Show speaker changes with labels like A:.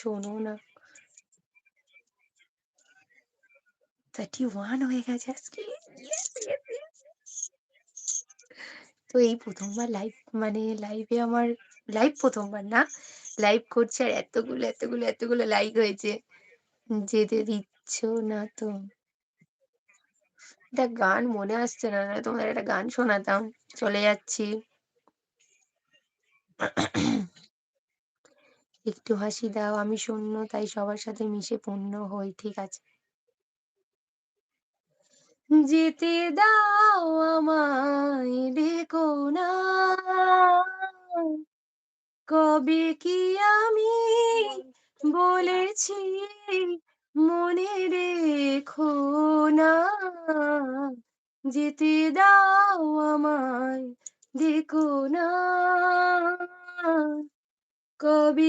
A: শোনো না। 31 হয়ে গেছে আজকে। Yes, yes, yes. তো এই ১ম বার লাইভে আমার লাইভ ১ম বার না। লাইভ করছি আর এতগুলো লাইক হয়েছে। যেতে দিচ্ছ না তো। একটা গান মনে আসছে না, নাহলে তোমাদের একটা গান শোনাতাম। চলে যাচ্ছি। একটু হাসি দাও, আমি শূন্য তাই সবার সাথে মিশে পূর্ণ হই। ঠিক আছে। যেতে দাও আমায় ডেকো না, কবে কি আমি বলেছি মনে রেখো না, যেতে দাও আমায় ডেকো না, কবে